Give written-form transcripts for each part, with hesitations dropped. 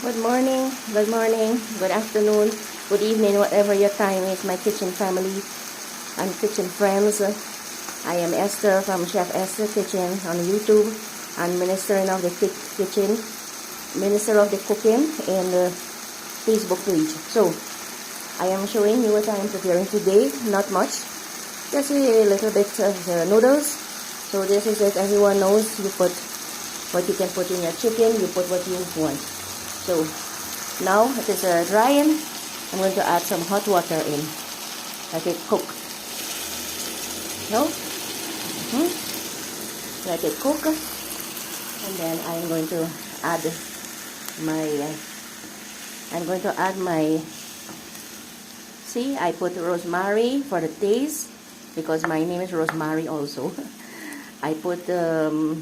good morning, good afternoon, good evening, whatever your time is, my kitchen family and kitchen friends. I am Esther from Chef Esther Kitchen on YouTube and Ministering of the Kitchen, Minister of the Cooking in the Facebook page. So, I am showing you what I am preparing today, not much, just a little bit of noodles. So this is it, everyone knows you put what you can put in your chicken, you put what you want. So now it is drying. I'm going to add some hot water in. Let it cook. No? Let it cook. And then I'm going to add my, see, I put rosemary for the taste because my name is Rosemary also. I put the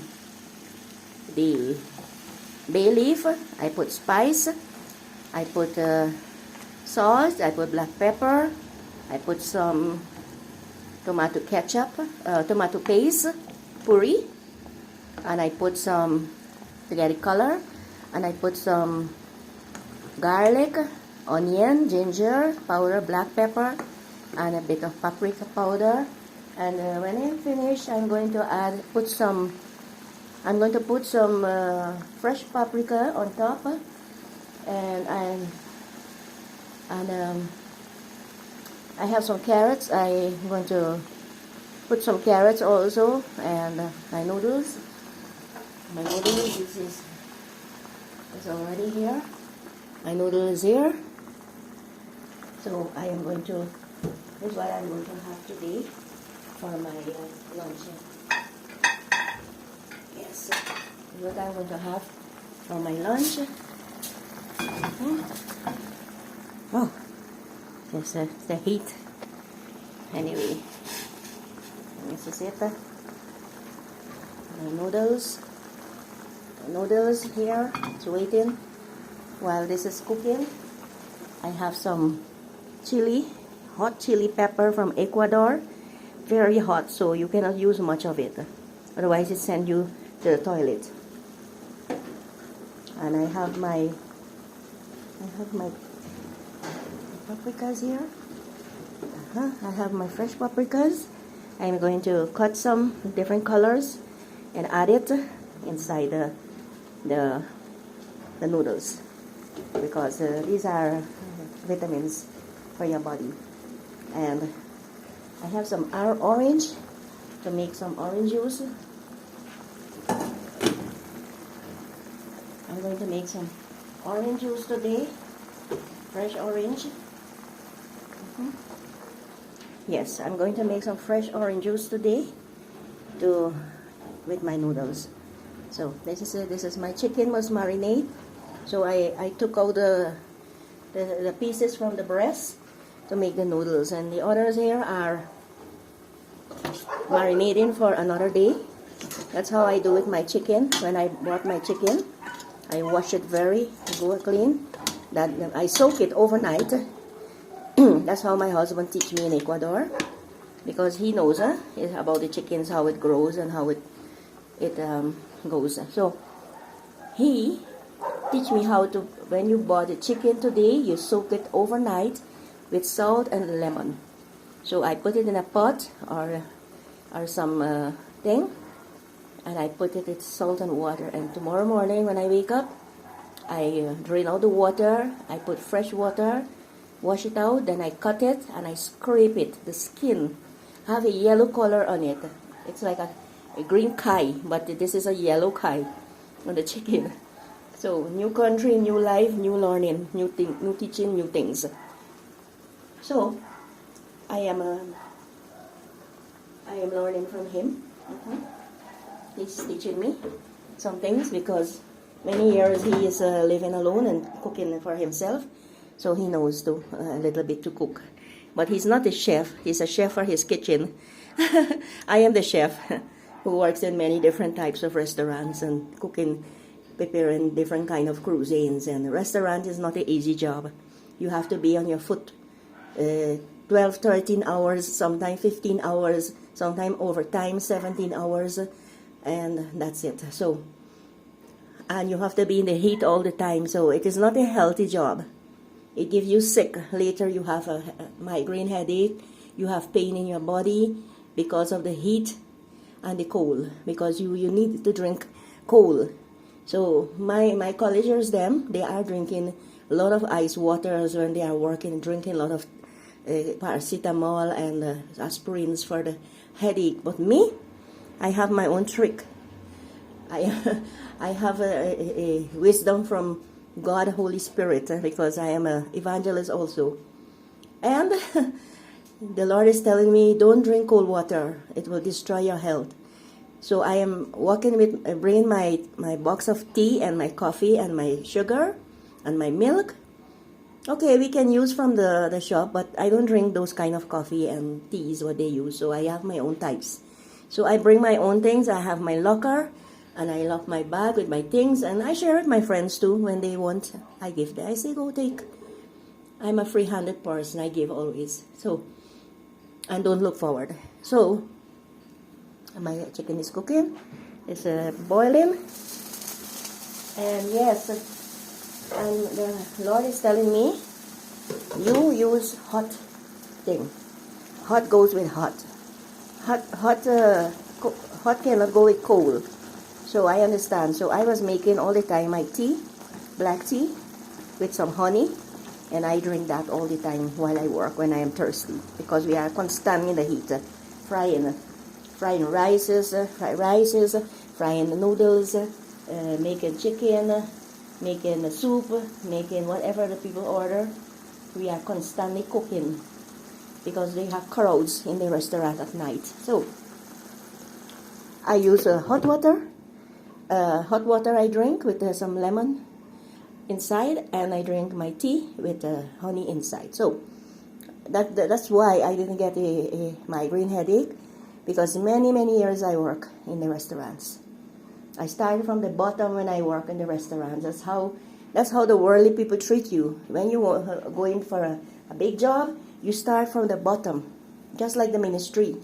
bay leaf, I put spice, I put salt, I put black pepper, I put some tomato ketchup, tomato paste, puree, and I put some to get it color, and I put some garlic, onion, ginger powder, black pepper, and a bit of paprika powder. And when I'm finished, I'm going to put some fresh paprika on top, and I have some carrots. I'm going to put some carrots also, and my noodles. This is already here. My noodle is here. So I am going to. This is what I'm going to have today for my lunch. Yes, what I'm going to have for my lunch. Oh, there's the heat. Anyway, this is it. My noodles. The noodles here. It's waiting while this is cooking. I have some chili, hot chili pepper from Ecuador. Very hot, so you cannot use much of it. Otherwise, it sends you to the toilet. And I have my paprikas here. I have my fresh paprikas. I'm going to cut some different colors and add it inside the noodles, because these are vitamins for your body. And I have some orange to make some orange juice. I'm going to make some orange juice today, fresh orange. Yes, I'm going to make some fresh orange juice today with my noodles. So this is it. This is my chicken was marinated. So I took out the pieces from the breast to make the noodles, and the others here are marinating for another day. That's how I do with my chicken. When I bought my chicken, I wash it very good, clean. That I soak it overnight. That's how my husband teach me in Ecuador, because he knows about the chickens, how it grows and how it goes. So he teach me how to, when you bought the chicken today, you soak it overnight with salt and lemon. So I put it in a pot or some thing, and I put it with salt and water. And tomorrow morning when I wake up, I drain out the water. I put fresh water, wash it out, then I cut it and I scrape it. The skin have a yellow color on it. It's like a green kai, but this is a yellow kai on the chicken. So new country, new life, new learning, new teaching, new things. So I am learning from him. He's teaching me some things, because many years he is living alone and cooking for himself, so he knows a little bit to cook. But he's not a chef. He's a chef for his kitchen. I am the chef who works in many different types of restaurants and cooking, preparing different kind of cuisines. And the restaurant is not an easy job. You have to be on your foot 12, 13 hours, sometimes 15 hours, sometimes overtime 17 hours, and that's it. So and you have to be in the heat all the time, so it is not a healthy job. It gives you sick. Later you have a migraine headache, you have pain in your body because of the heat and the cold, because you need to drink cold. So my colleagues, they are drinking a lot of ice waters when they are working, drinking a lot of paracetamol and aspirins for the headache. But me, I have my own trick. I have a wisdom from God, Holy Spirit, because I am an evangelist also. And the Lord is telling me, don't drink cold water. It will destroy your health. So I am walking with, bringing my box of tea and my coffee and my sugar and my milk. Okay, we can use from the shop, but I don't drink those kind of coffee and teas what they use. So I have my own types. So I bring my own things. I have my locker, and I lock my bag with my things, and I share with my friends too. When they want, I give them. I say, go take. I'm a free-handed person. I give always. So, and don't look forward. So, my chicken is cooking. It's boiling. And yes, and the Lord is telling me, you use hot thing. Hot goes with hot. Hot cannot go with cold. So I understand. So I was making all the time my tea, black tea, with some honey, and I drink that all the time while I work when I am thirsty, because we are constantly in the heat, frying rices, frying the noodles, making chicken, making soup, making whatever the people order. We are constantly cooking because they have crowds in the restaurant at night. So I use hot water. Hot water I drink with some lemon inside, and I drink my tea with honey inside. So that's why I didn't get a migraine headache, because many years I work in the restaurants. I started from the bottom when I work in the restaurants. That's how the worldly people treat you. When you go in for a big job, you start from the bottom, just like the ministry.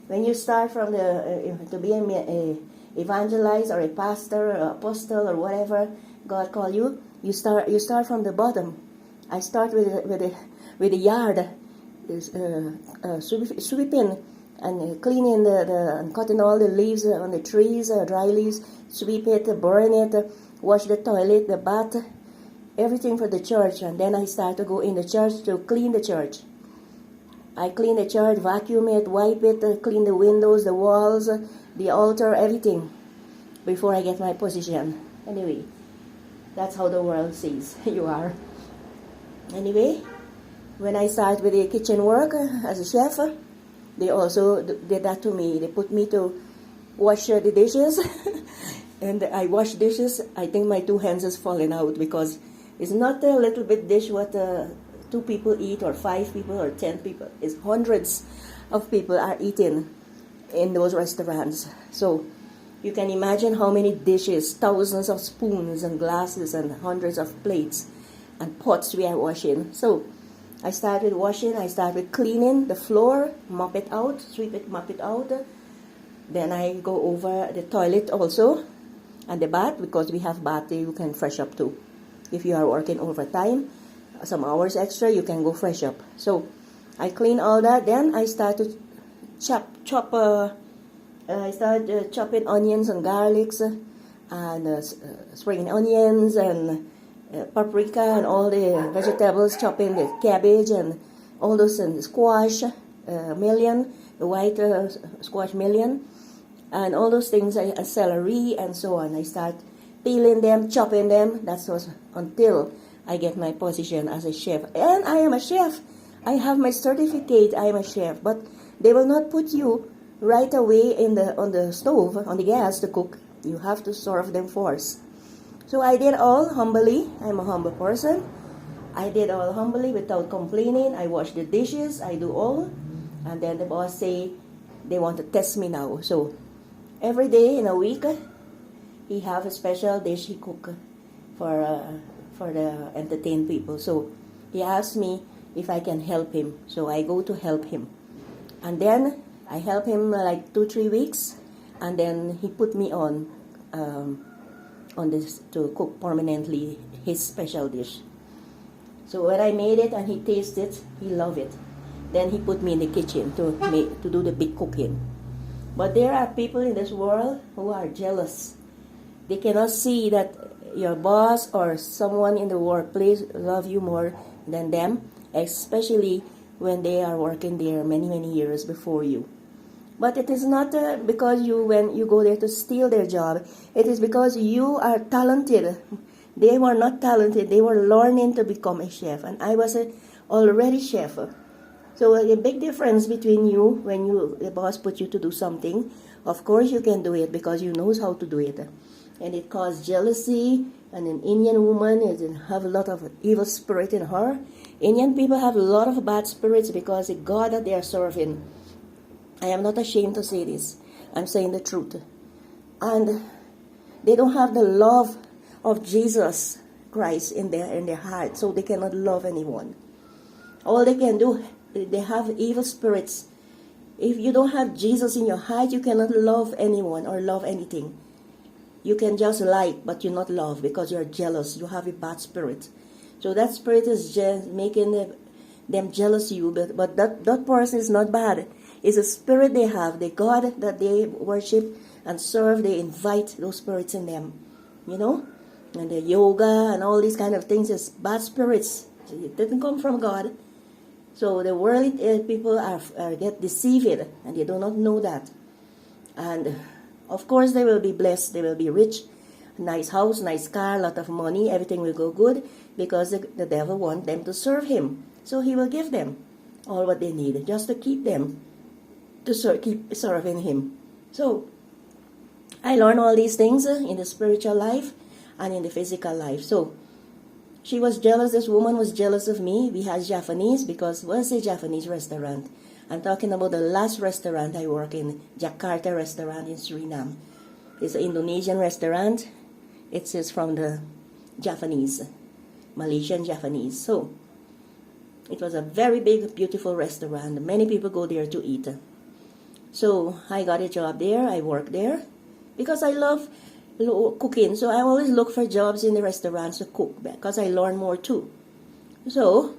When you start from to be a evangelist or a pastor or apostle or whatever God call you, you start from the bottom. I start with the yard, sweeping and cleaning and cutting all the leaves on the trees, dry leaves, sweep it, burn it, wash the toilet, the bath, everything for the church. And then I start to go in the church to clean the church. I clean the church, vacuum it, wipe it, clean the windows, the walls, the altar, everything, before I get my position. Anyway, that's how the world sees you are. Anyway, when I start with the kitchen work as a chef, they also did that to me. They put me to wash the dishes, and I wash dishes. I think my 2 hands is falling out, because it's not a little bit dish what 2 people eat, or 5 people, or 10 people. It's hundreds of people are eating in those restaurants. So you can imagine how many dishes, thousands of spoons and glasses and hundreds of plates and pots we are washing. So I start with washing, I start with cleaning the floor, mop it out, sweep it, mop it out. Then I go over the toilet also, and the bath, because we have bath you can fresh up too. If you are working overtime, some hours extra, you can go fresh up. So I clean all that. Then I start to chop. I start chopping onions and garlics, and spring onions and paprika and all the vegetables, chopping the cabbage and all those, and squash, million, the white squash million, and all those things, celery and so on. I start peeling them, chopping them. That's what, until I get my position as a chef. And I am a chef. I have my certificate. I am a chef. But they will not put you right away on the stove, on the gas to cook. You have to serve them first. So I did all humbly. I'm a humble person. I did all humbly without complaining. I wash the dishes. I do all. And then the boss say they want to test me now. So every day in a week, he have a special dish he cook for the entertain people. So he asked me if I can help him. So I go to help him. And then I help him like 2-3 weeks. And then he put me on on this to cook permanently his special dish. So when I made it and he tasted it, he loved it. Then he put me in the kitchen to do the big cooking. But there are people in this world who are jealous. They cannot see that your boss or someone in the workplace love you more than them, especially when they are working there many, many years before you. But it is not because when you go there to steal their job. It is because you are talented. They were not talented. They were learning to become a chef. And I was already chef. So a big difference between you when the boss put you to do something. Of course you can do it because you knows how to do it. And it caused jealousy. And an Indian woman have a lot of evil spirit in her. Indian people have a lot of bad spirits because the God that they are serving. I am not ashamed to say this. I'm saying the truth. And they don't have the love of Jesus Christ in their heart, so they cannot love anyone. All they can do, they have evil spirits. If you don't have Jesus in your heart, you cannot love anyone or love anything. You can just like, but you not love because you're jealous. You have a bad spirit. So that spirit is just making them jealous of you. But that person is not bad. It's a spirit they have. The God that they worship and serve, they invite those spirits in them. You know? And the yoga and all these kind of things is bad spirits. It didn't come from God. So the world people get deceived and they do not know that. And of course they will be blessed. They will be rich. Nice house, nice car, lot of money. Everything will go good because the devil wants them to serve him. So he will give them all what they need just to keep them to keep serving him. So I learned all these things in the spiritual life and in the physical life. So she was jealous. This woman was jealous of me. We had Japanese because what's a Japanese restaurant? I'm talking about the last restaurant I work in, Jakarta restaurant in Suriname. It's an Indonesian restaurant. It is from the Japanese, Malaysian Japanese. So it was a very big, beautiful restaurant. Many people go there to eat. So I got a job there. I worked there because I love cooking. So I always look for jobs in the restaurants to cook because I learn more too. So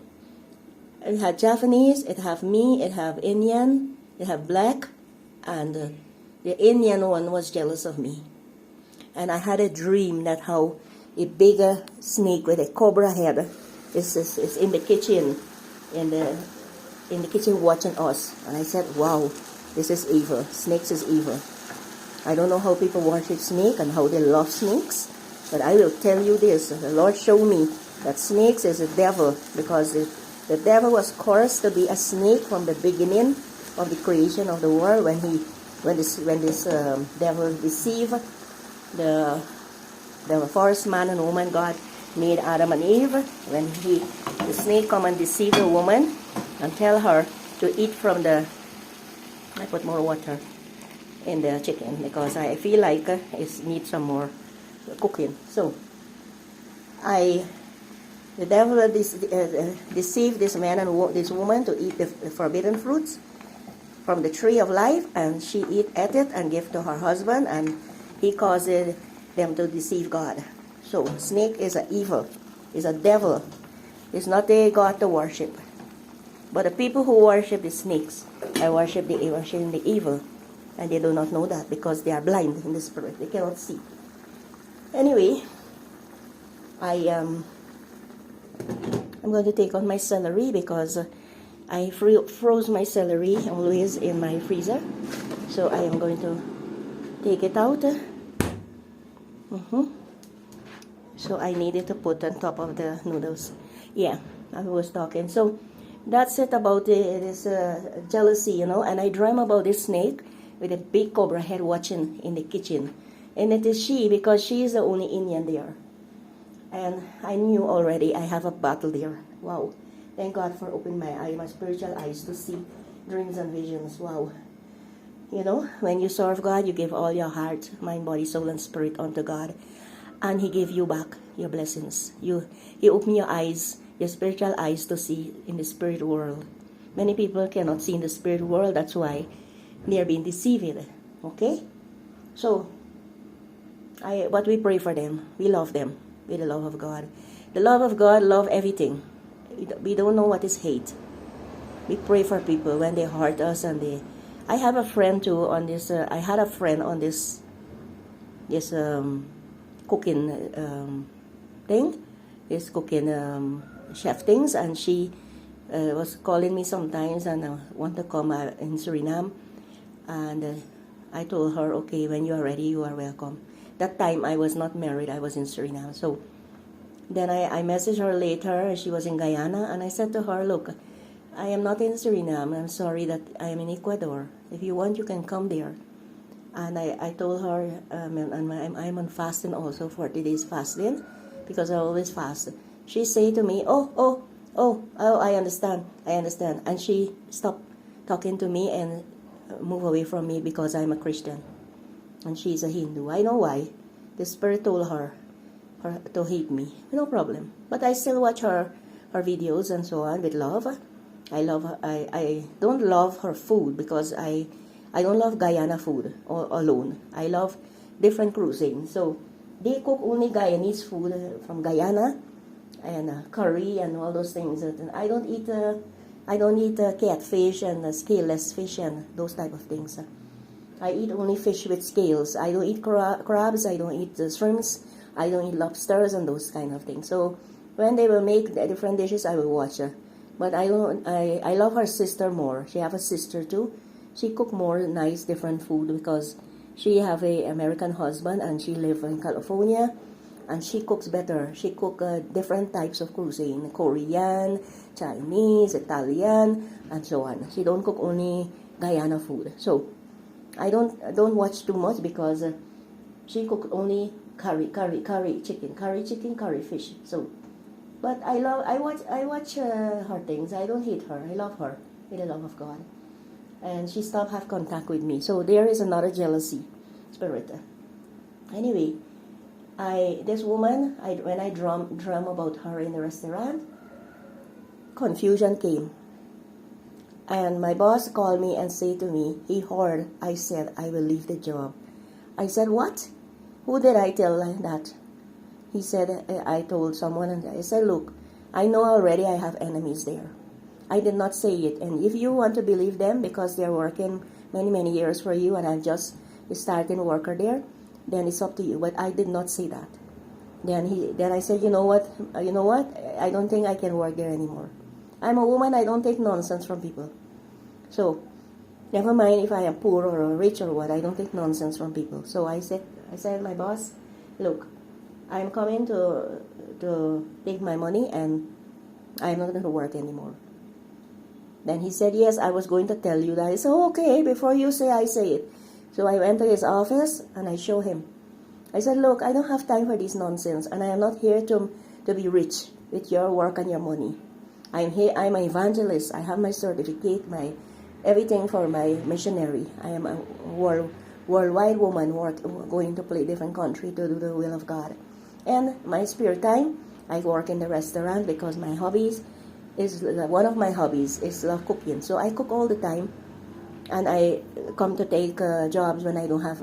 it had Japanese, it have me, it have Indian, it have black, and the Indian one was jealous of me. And I had a dream that how a bigger snake with a cobra head is in the kitchen, in the kitchen watching us. And I said, wow, this is evil. Snakes is evil. I don't know how people worship snake and how they love snakes, but I will tell you this. The Lord showed me that snakes is a devil because the devil was cursed to be a snake from the beginning of the creation of the world when this devil deceived the first man and woman God made Adam and Eve. When the snake come and deceive the woman and tell her to eat from I put more water in the chicken because I feel like it needs some more cooking. So the devil deceived this man and this woman to eat the forbidden fruits from the tree of life, and she ate it and gave to her husband, and he caused them to deceive God. So snake is an evil, is a devil. It's not a God to worship. But the people who worship the snakes are worshiping the evil, and they do not know that because they are blind in the spirit. They cannot see. Anyway, I'm going to take out my celery because I froze my celery always in my freezer. So I am going to take it out. So I needed to put on top of the noodles. Yeah, I was talking. So that's it about this jealousy, you know. And I dream about this snake with a big cobra head watching in the kitchen. And it is she because she is the only Indian there. And I knew already I have a battle there. Wow. Thank God for opening my spiritual eyes to see dreams and visions. Wow. You know, when you serve God, you give all your heart, mind, body, soul, and spirit unto God. And He give you back your blessings. He open your eyes, your spiritual eyes to see in the spirit world. Many people cannot see in the spirit world. That's why they are being deceived. Okay? So, But we pray for them. We love them with the love of God. The love of God love everything. We don't know what is hate. We pray for people when they hurt us and they. I have a friend too on this. I had a friend on this cooking thing, this cooking chef things, and she was calling me sometimes and want to come in Suriname, and I told her, okay, when you are ready, you are welcome. That time I was not married, I was in Suriname. So then I messaged her later, she was in Guyana, and I said to her, look, I am not in Suriname, I'm sorry that I am in Ecuador. If you want, you can come there. And I told her, I'm on fasting also, 40 days fasting, because I always fast. She said to me, oh, I understand. And she stopped talking to me and moved away from me because I'm a Christian. And she's a Hindu. I know why. The Spirit told her to hate me. No problem. But I still watch her videos and so on with love. I love her. I don't love her food because I don't love Guyana food alone. I love different cuisine. So they cook only Guyanese food from Guyana and curry and all those things. And I don't eat catfish and scaleless fish and those type of things. I eat only fish with scales. I don't eat crabs. I don't eat shrimps. I don't eat lobsters and those kind of things. So when they will make the different dishes, I will watch. But I love her sister more. She have a sister too. She cook more nice different food because she have a American husband and she live in California, and she cooks better. She cook different types of cuisine: Korean, Chinese, Italian, and so on. She don't cook only Guyana food. So I don't watch too much because she cook only curry chicken, curry fish. So, but I watch her things. I don't hate her. I love her with the love of God. And she stopped have contact with me. So there is another jealousy spirit. Anyway, this woman, when I drum about her in the restaurant, confusion came. And my boss called me and said to me, he heard I said I will leave the job. I said, what? Who did I tell that? He said, I told someone, and I said, look, I know already I have enemies there. I did not say it, and if you want to believe them because they're working many years for you and I'm just starting worker there, then it's up to you. But I did not say that. Then I said, you know what? I don't think I can work there anymore. I'm a woman. I don't take nonsense from people. So never mind if I am poor or rich or what. I don't take nonsense from people. So I said my boss, look, I'm coming to take my money and I'm not going to work anymore. Then he said, yes, I was going to tell you that. I said, okay, before you say, I say it. So I went to his office and I showed him. I said, look, I don't have time for this nonsense, and I am not here to be rich with your work and your money. I'm here. I'm an evangelist. I have my certificate, my everything for my missionary. I am a worldwide woman going to play different country to do the will of God. And my spare time, I work in the restaurant because my hobbies is one of my hobbies is love cooking. So I cook all the time, and I come to take jobs when I don't have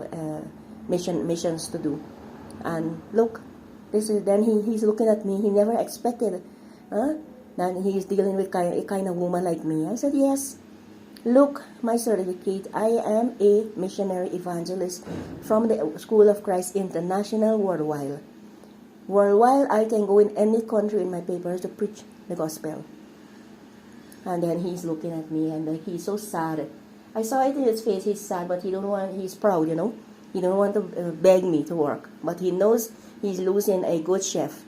missions to do. And look, then he's looking at me. He never expected that he's dealing with a kind of woman like me. I said, yes, look, my certificate. I am a missionary evangelist from the School of Christ International worldwide. Worldwide, I can go in any country in my papers to preach the gospel. And then he's looking at me, and he's so sad. I saw it in his face. He's sad, but he's proud, you know. He don't want to beg me to work. But he knows he's losing a good chef.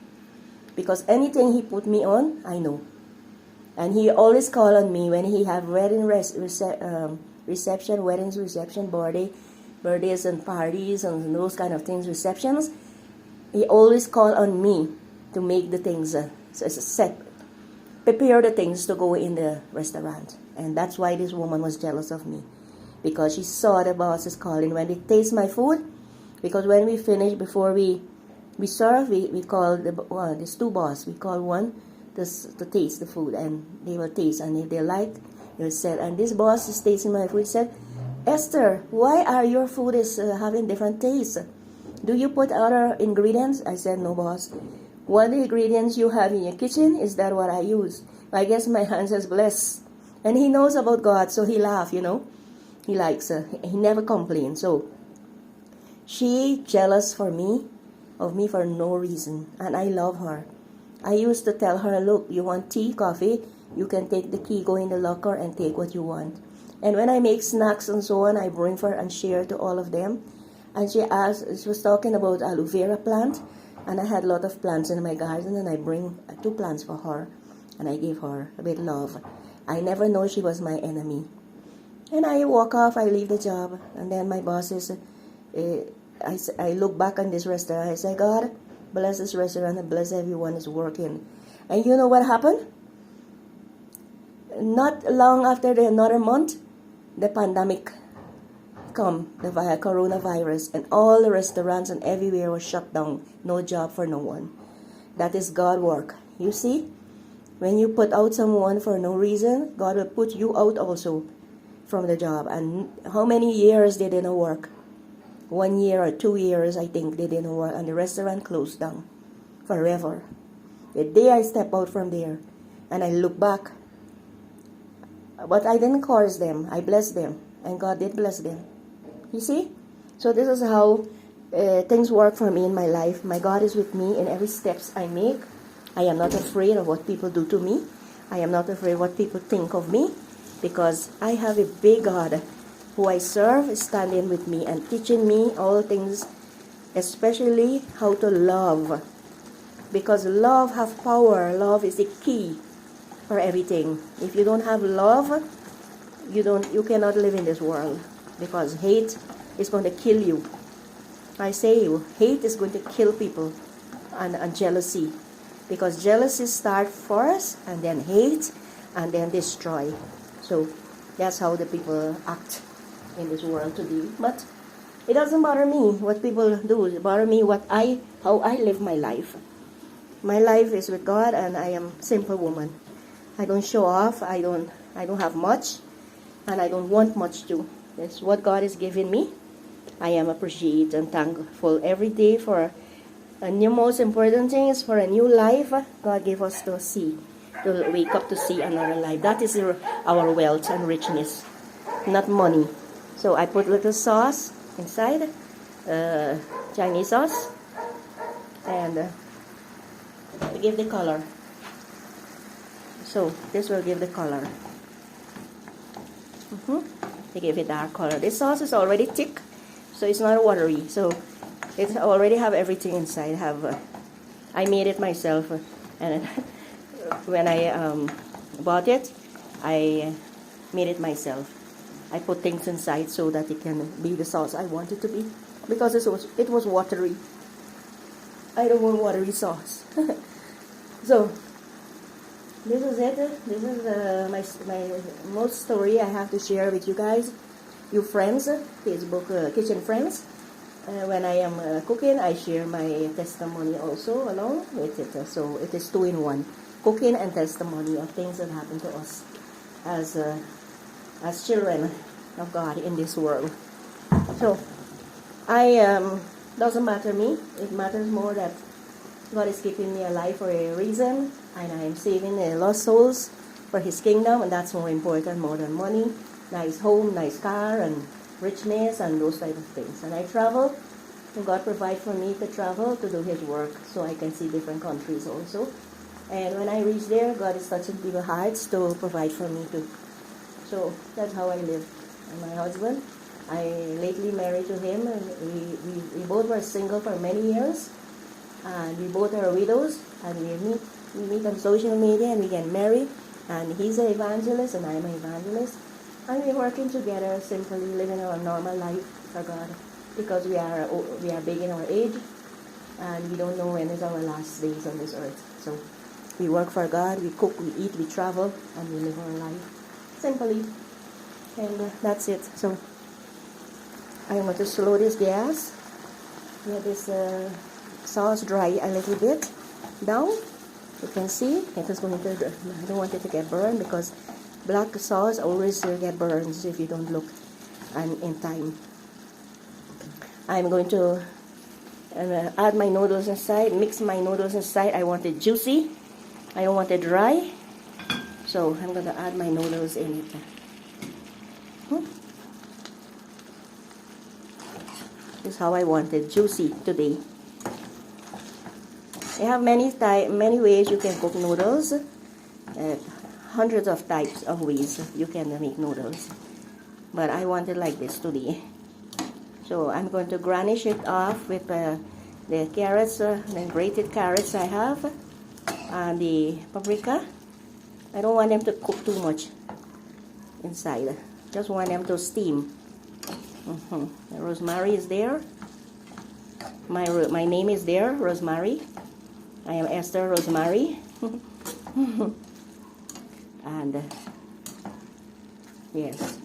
Because anything he put me on, I know. And he always call on me when he have weddings, birthdays and parties and those kind of things, receptions. He always call on me to make the things prepare the things to go in the restaurant. And that's why this woman was jealous of me, because she saw the bosses calling when they taste my food. Because when we finish, before we serve, we call the stew boss. We call one to taste the food, and they will taste. And if they like, they said, and this boss is tasting my food. Said, Esther, why are your food is having different tastes? do you put other ingredients? I said, no, boss. What ingredients you have in your kitchen is that what I use. I guess my hands is blessed. And he knows about God, so he laugh, you know. He likes her. He never complains. So she jealous of me for no reason. And I love her. I used to tell her, look, you want tea, coffee, you can take the key, go in the locker and take what you want. And when I make snacks and so on, I bring for and share to all of them. And she was talking about aloe vera plant. And I had a lot of plants in my garden, and I bring 2 plants for her. And I gave her with love. I never know she was my enemy. And I walk off, I leave the job. And then my boss says, I look back on this restaurant. I say, God, bless this restaurant and bless everyone who's working. And you know what happened? Not long after another month, the pandemic come, the coronavirus, and all the restaurants and everywhere was shut down. No job for no one. That is God work. You see? When you put out someone for no reason, God will put you out also from the job. And how many years they didn't work? 1 year or 2 years, I think, they didn't work. And the restaurant closed down forever. The day I step out from there and I look back, but I didn't curse them. I blessed them. And God did bless them. You see? So this is how things work for me in my life. My God is with me in every steps I make. I am not afraid of what people do to me. I am not afraid what people think of me, because I have a big God who I serve is standing with me and teaching me all things, especially how to love. Because love have power. Love is the key for everything. If you don't have love, you cannot live in this world, because hate is going to kill you. I say you, hate is going to kill people, and jealousy, because jealousy starts first, and then hate, and then destroy. So that's how the people act in this world today. But it doesn't bother me what people do. It bothers me how I live my life. My life is with God, and I am simple woman. I don't show off. I don't have much, and I don't want much too. That's what God has given me. I am appreciative and thankful every day for a new. Most important thing is for a new life God gave us to see, to wake up to see another life. That is our wealth and richness, not money. So I put little sauce inside, Chinese sauce, and to give the color. So this will give the color. To give it dark color. This sauce is already thick, so it's not watery. So it already have everything inside. I made it myself, and when I bought it, I made it myself. I put things inside so that it can be the sauce I want it to be, because it was watery. I don't want watery sauce. So this is it. This is my most story I have to share with you guys, you friends, Facebook kitchen friends. When I am cooking, I share my testimony also along with it. So it is 2 in 1, cooking and testimony of things that happen to us as children of God in this world. So doesn't matter me. It matters more that God is keeping me alive for a reason, and I am saving lost souls for His kingdom, and that's more important, more than money, nice home, nice car, and richness, and those type of things. And I travel, and God provides for me to travel to do His work, so I can see different countries also. And when I reach there, God is touching people's hearts to provide for me too. So that's how I live. And my husband, I lately married to him, and we both were single for many years. And we both are widows, and we meet on social media, and we get married. And he's an evangelist, and I'm an evangelist. And we're working together, simply living our normal life for God, because we are big in our age, and we don't know when is our last days on this earth. So we work for God, we cook, we eat, we travel, and we live our life simply. And that's it. So I'm going to slow this gas. Let this sauce dry a little bit down. You can see it is going to, I don't want it to get burned, because black sauce always get burns if you don't look in time. I'm going to And add my noodles inside, mix my noodles inside. I want it juicy. I don't want it dry. So I'm going to add my noodles in it. This is how I want it, juicy today. You have many ways you can cook noodles. Hundreds of types of ways you can make noodles. But I want it like this today. So I'm going to garnish it off with the carrots, the grated carrots I have, and the paprika. I don't want them to cook too much inside. Just want them to steam. The rosemary is there. My name is there, Rosemary. I am Esther Rosemary. And yes,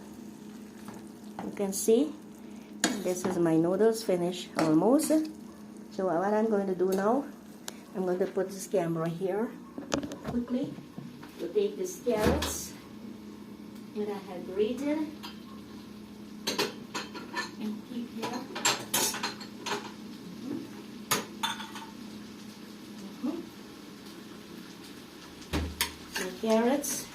you can see this is my noodles finished almost. So what I'm going to do now, I'm going to put this camera here quickly to take these carrots that I have grated and keep here. The carrots.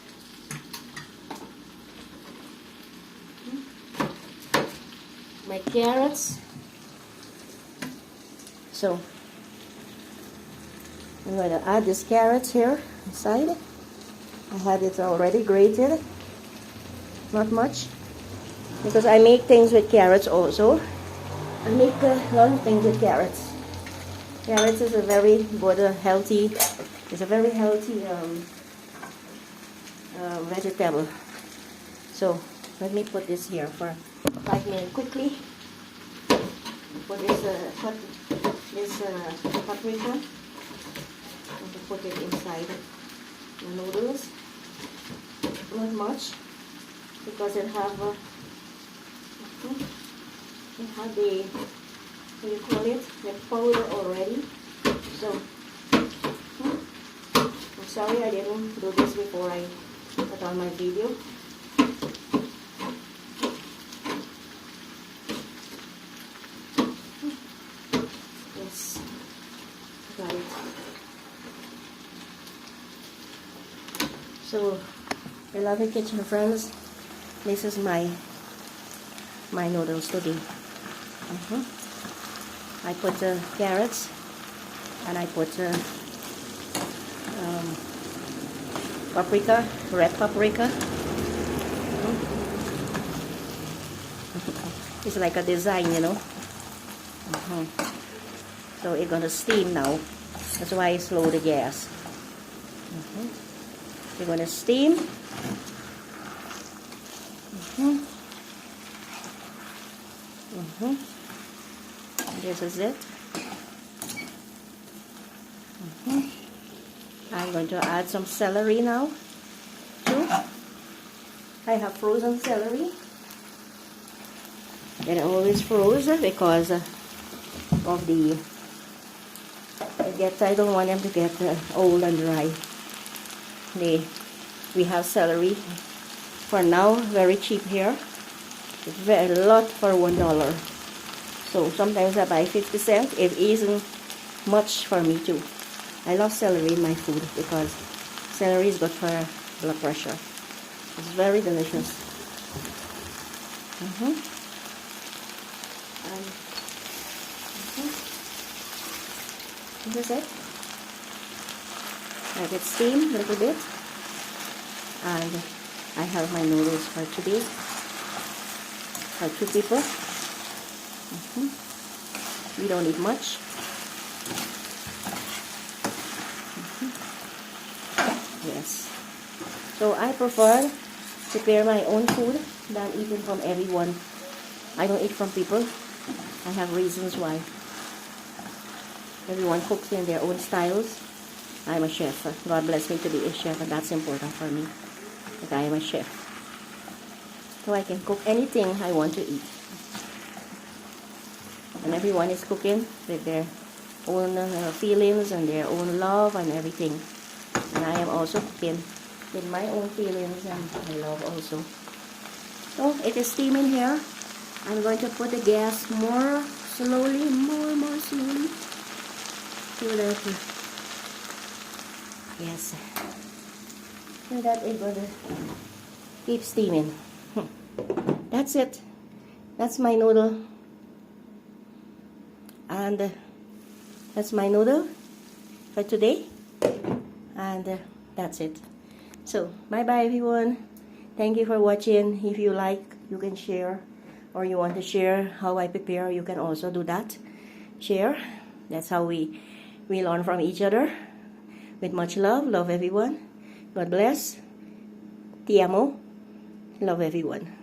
My carrots. So I'm going to add these carrots here inside. I had it already grated, not much, because I make things with carrots also. I make a lot of things with carrots. Carrots is a very good, healthy. It's a very healthy vegetable. So let me put this here for 5 minutes quickly. Put this paprika. I'm going to put it inside the noodles. Not much, because it have the, what do you call it, the powder already. So I'm sorry I didn't do this before I put on my video. Yes, got it. So, beloved kitchen friends, this is my noodles today. I put the carrots, and I put paprika, red paprika. It's like a design, you know. So it's gonna steam now. That's why I slow the gas. We're gonna steam. This is it. I'm going to add some celery now too. I have frozen celery. It always froze because of the I don't want them to get old and dry. We have celery for now, very cheap here. It's very a lot for $1. So sometimes I buy 50 cents. It isn't much for me too. I love celery in my food because celery is good for blood pressure. It's very delicious. This is it. Let it steam a little bit. And I have my noodles for today. For 2 people. We don't eat much. Yes. So I prefer to prepare my own food than eating from everyone. I don't eat from people. I have reasons why. Everyone cooks in their own styles. I'm a chef. God bless me to be a chef, and that's important for me. That I am a chef. So I can cook anything I want to eat. And everyone is cooking with their own feelings and their own love and everything. And I am also cooking with my own feelings and my love also. So it is steaming here. I'm going to put the gas more slowly, more slowly. So that, yes, so that it will keep steaming. That's it. That's my noodle. And that's my noodle for today. And that's it. So, bye-bye everyone. Thank you for watching. If you like, you can share. Or you want to share how I prepare, you can also do that. Share. That's how we learn from each other. With much love. Love everyone. God bless. Ti amo. Love everyone.